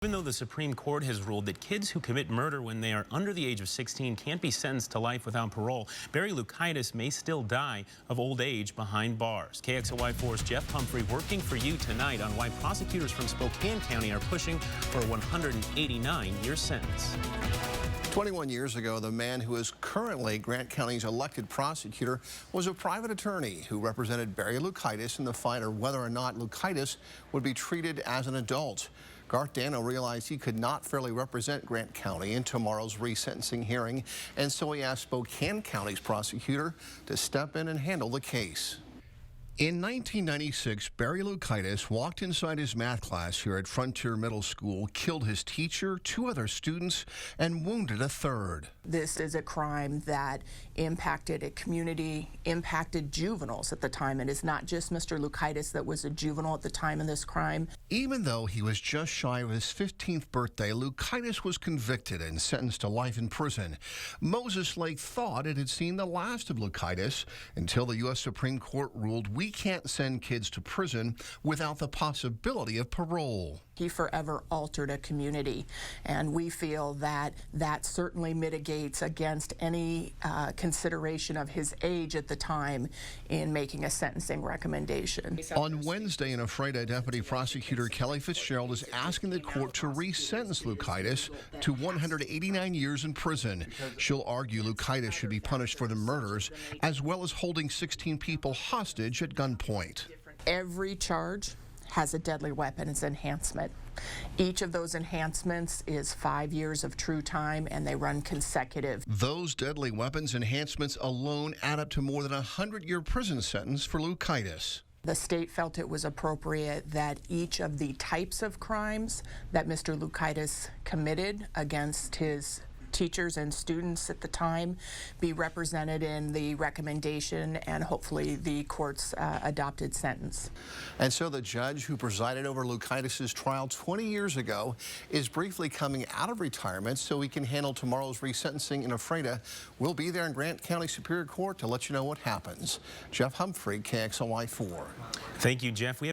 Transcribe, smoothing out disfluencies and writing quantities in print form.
Even though the Supreme Court has ruled that kids who commit murder when they are under the age of 16 can't be sentenced to life without parole, Barry Loukaitis may still die of old age behind bars. KXLY4's Jeff Humphrey working for you tonight on why prosecutors from Spokane County are pushing for a 189-year sentence. 21 years ago, the man who is currently Grant County's elected prosecutor was a private attorney who represented Barry Loukaitis in the fight over whether or not Loukaitis would be treated as an adult. Garth Dano realized he could not fairly represent Grant County in tomorrow's resentencing hearing, and so he asked Spokane County's prosecutor to step in and handle the case. In 1996, Barry Loukaitis walked inside his math class here at Frontier Middle School, killed his teacher, 2 other students, and wounded a 3rd. This is a crime that impacted a community, impacted juveniles at the time. It is not just Mr. Loukaitis that was a juvenile at the time of this crime. Even though he was just shy of his 15th birthday, Loukaitis was convicted and sentenced to life in prison. Moses Lake thought it had seen the last of Loukaitis until the U.S. Supreme Court ruled we can't send kids to prison without the possibility of parole. He forever altered a community, and we feel that that certainly mitigates against any consideration of his age at the time in making a sentencing recommendation. On Wednesday in Ephrata, Deputy Prosecutor Kelly Fitzgerald is asking the court to re-sentence Loukaitis to 189 years in prison. She'll argue Loukaitis should be punished for the murders as well as holding 16 people hostage at gunpoint. Every charge has a deadly weapons enhancement. Each of those enhancements is 5 years of true time, and they run consecutive. Those deadly weapons enhancements alone add up to more than a 100-year prison sentence for Loukaitis. The state felt it was appropriate that each of the types of crimes that Mr. Loukaitis committed against his teachers and students at the time be represented in the recommendation and hopefully the court's adopted sentence. And so the judge who presided over Loukaitis' trial 20 years ago is briefly coming out of retirement so he can handle tomorrow's resentencing in Ephrata. We'll be there in Grant County Superior Court to let you know what happens. Jeff Humphrey, KXLY4. Thank you, Jeff.